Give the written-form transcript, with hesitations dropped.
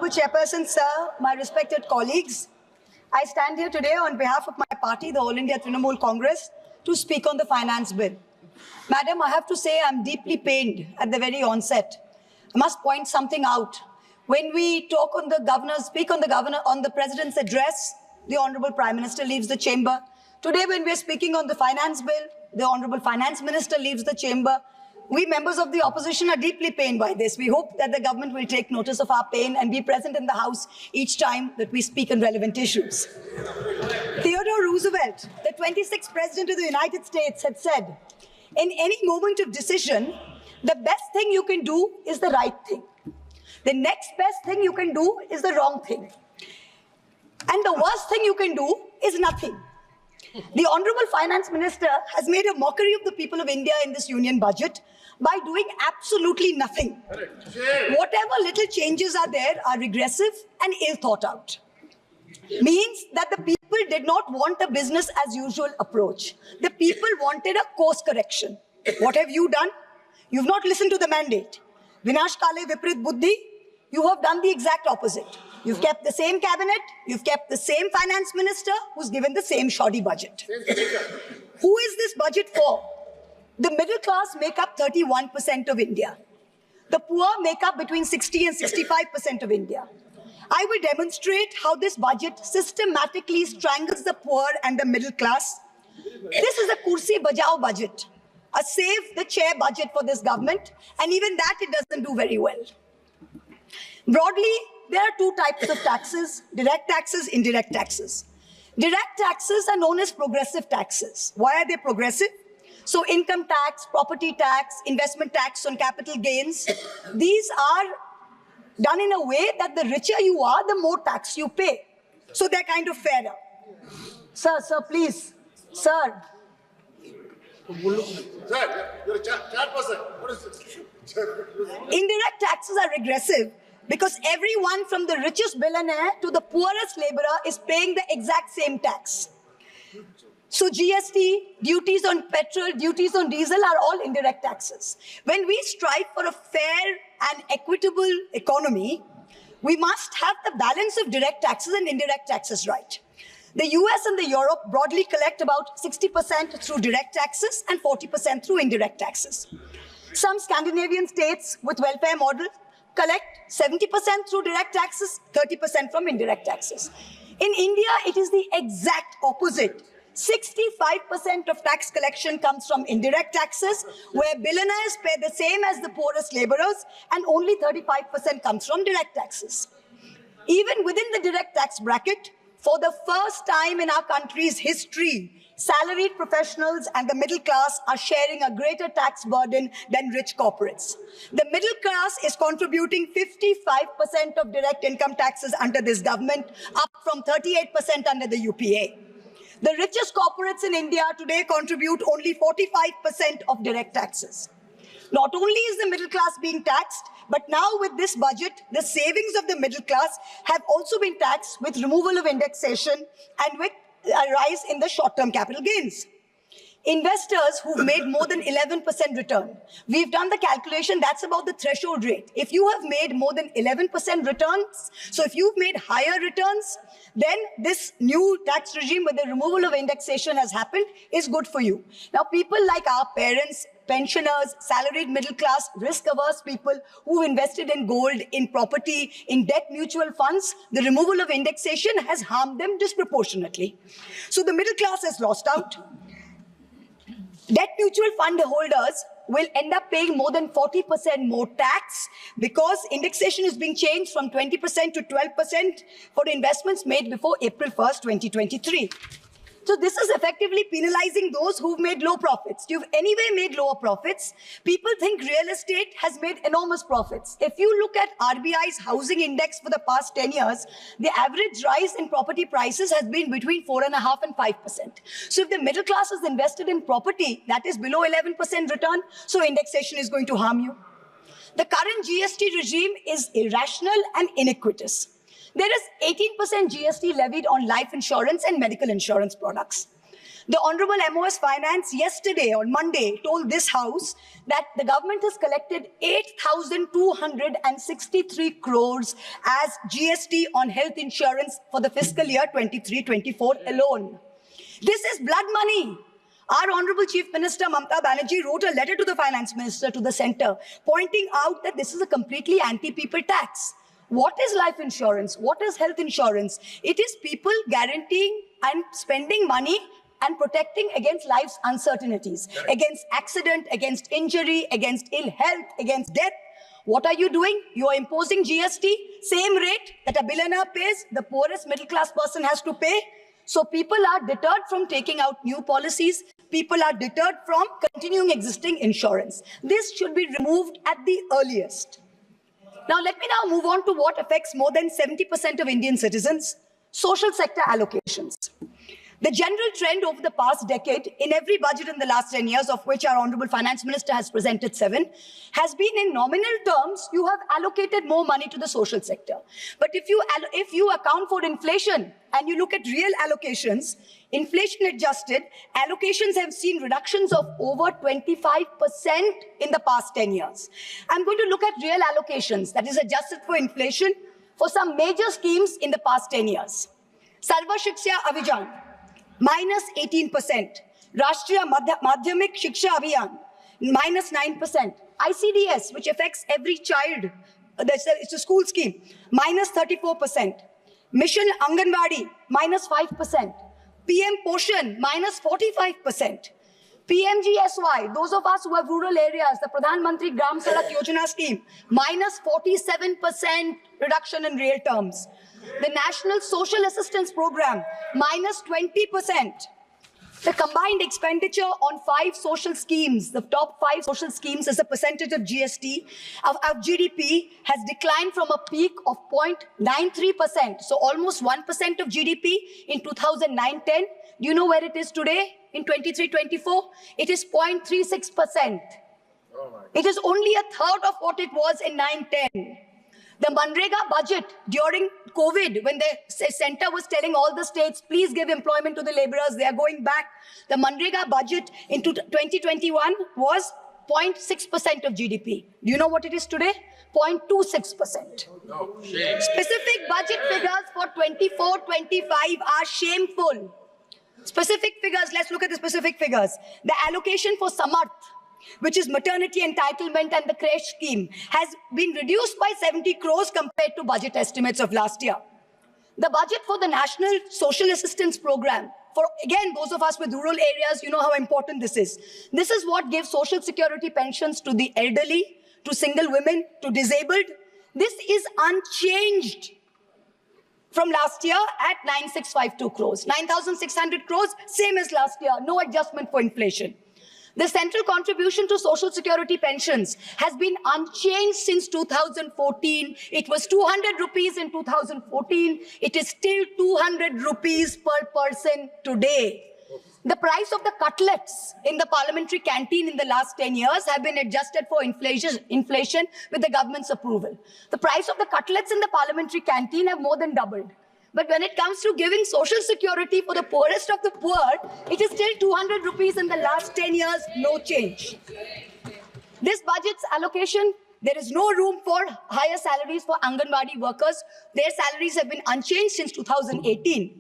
Honorable Chairperson, sir, my respected colleagues, I stand here today on behalf of my party, the All India Trinamool Congress, to speak on the finance bill. Madam, I have to say I'm deeply pained at the very onset. I must point something out. When we talk on the governor, speak on the president's address, the Honorable Prime Minister leaves the chamber. Today, when we are speaking on the finance bill, the Honorable Finance Minister leaves the chamber. We members of the opposition are deeply pained by this. We hope that the government will take notice of our pain and be present in the House each time that we speak on relevant issues. Theodore Roosevelt, the 26th President of the United States, had said, in any moment of decision, the best thing you can do is the right thing. The next best thing you can do is the wrong thing. And the worst thing you can do is nothing. The Honorable Finance Minister has made a mockery of the people of India in this union budget by doing absolutely nothing. Whatever little changes are there are regressive and ill thought out. Means that the people did not want a business as usual approach. The people wanted a course correction. What have you done? You've not listened to the mandate. Vinash Kale Viprit Buddhi, you have done the exact opposite. You've kept the same cabinet, you've kept the same finance minister who's given the same shoddy budget. Who is this budget for? The middle class make up 31% of India. The poor make up between 60 and 65% of India. I will demonstrate how this budget systematically strangles the poor and the middle class. This is a kursi bajao budget, a save the chair budget for this government, and even that it doesn't do very well. Broadly, there are two types of taxes: direct taxes, indirect taxes. Direct taxes are known as progressive taxes. Why are they progressive? So income tax, property tax, investment tax on capital gains, these are done in a way that the richer you are, the more tax you pay. So they're kind of fairer. Sir, please. Sir. You're a chairperson. What is this? Indirect taxes are regressive because everyone from the richest billionaire to the poorest laborer is paying the exact same tax. So GST, duties on petrol, duties on diesel are all indirect taxes. When we strive for a fair and equitable economy, we must have the balance of direct taxes and indirect taxes right. The US and the Europe broadly collect about 60% through direct taxes and 40% through indirect taxes. Some Scandinavian states with welfare model collect 70% through direct taxes, 30% from indirect taxes. In India, it is the exact opposite. 65% of tax collection comes from indirect taxes, where billionaires pay the same as the poorest laborers, and only 35% comes from direct taxes. Even within the direct tax bracket, for the first time in our country's history, salaried professionals and the middle class are sharing a greater tax burden than rich corporates. The middle class is contributing 55% of direct income taxes under this government, up from 38% under the UPA. The richest corporates in India today contribute only 45% of direct taxes. Not only is the middle class being taxed, but now with this budget, the savings of the middle class have also been taxed with removal of indexation and with a rise in the short-term capital gains. Investors who've made more than 11% return, we've done the calculation, that's about the threshold rate. If you have made more than 11% returns, so if you've made higher returns, then this new tax regime with the removal of indexation has happened is good for you. Now, people like our parents, pensioners, salaried middle class, risk-averse people who invested in gold, in property, in debt mutual funds, the removal of indexation has harmed them disproportionately. So the middle class has lost out. Debt mutual fund holders will end up paying more than 40% more tax because indexation is being changed from 20% to 12% for investments made before April 1st, 2023. So this is effectively penalizing those who've made low profits. You've anyway made lower profits. People think real estate has made enormous profits. If you look at RBI's housing index for the past 10 years, the average rise in property prices has been between 4.5% and 5%. So if the middle class is invested in property, that is below 11% return, so indexation is going to harm you. The current GST regime is irrational and iniquitous. There is 18% GST levied on life insurance and medical insurance products. The Honorable MOS Finance yesterday, on Monday, told this House that the government has collected 8,263 crores as GST on health insurance for the fiscal year 23-24 alone. This is blood money. Our Honorable Chief Minister Mamata Banerjee wrote a letter to the Finance Minister, to the Centre, pointing out that this is a completely anti-people tax. What is life insurance? What is health insurance? It is people guaranteeing and spending money and protecting against life's uncertainties, against accident, against injury, against ill health, against death. What are you doing? You are imposing GST, same rate that a billionaire pays, the poorest middle class person has to pay. So people are deterred from taking out new policies. People are deterred from continuing existing insurance. This should be removed at the earliest. Now let me now move on to what affects more than 70% of Indian citizens, social sector allocations. The general trend over the past decade, in every budget in the last 10 years, of which our Honorable Finance Minister has presented 7, has been in nominal terms, you have allocated more money to the social sector. But if you account for inflation and you look at real allocations, inflation adjusted, allocations have seen reductions of over 25% in the past 10 years. I'm going to look at real allocations, that is adjusted for inflation, for some major schemes in the past 10 years. Sarva Shiksha Abhijan, minus 18%. Rashtriya Madhyamik Shiksha Abhiyan, minus 9%. ICDS, which affects every child, it's a school scheme, minus 34%. Mission Anganwadi, minus 5%. PM Poshan, minus 45%. PMGSY, those of us who have rural areas, the Pradhan Mantri Gram Sadak Yojana scheme, minus 47% reduction in real terms. The National Social Assistance Program, minus 20%. The combined expenditure on 5 social schemes, the top 5 social schemes as a percentage of GST, of GDP, has declined from a peak of 0.93%, so almost 1% of GDP in 2009-10. Do you know where it is today in 23-24? It is 0.36%. It is only a third of what it was in 9-10. The Manrega budget during COVID, when the center was telling all the states, please give employment to the laborers, they are going back. The Manrega budget in 2021 was 0.6% of GDP. Do you know what it is today? 0.26%. No, shame. Specific budget figures for 24-25 are shameful. Specific figures, let's look at the specific figures. The allocation for Samarth, which is maternity entitlement and the creche scheme, has been reduced by 70 crores compared to budget estimates of last year. The budget for the National Social Assistance Program, for again, those of us with rural areas, you know how important this is. This is what gives social security pensions to the elderly, to single women, to disabled. This is unchanged from last year at 9,652 crores. 9,600 crores, same as last year, no adjustment for inflation. The central contribution to social security pensions has been unchanged since 2014. It was 200 rupees in 2014. It is still 200 rupees per person today. The price of the cutlets in the parliamentary canteen in the last 10 years have been adjusted for inflation with the government's approval. The price of the cutlets in the parliamentary canteen have more than doubled. But when it comes to giving social security for the poorest of the poor, it is still 200 rupees in the last 10 years, no change. This budget's allocation, there is no room for higher salaries for Anganwadi workers. Their salaries have been unchanged since 2018.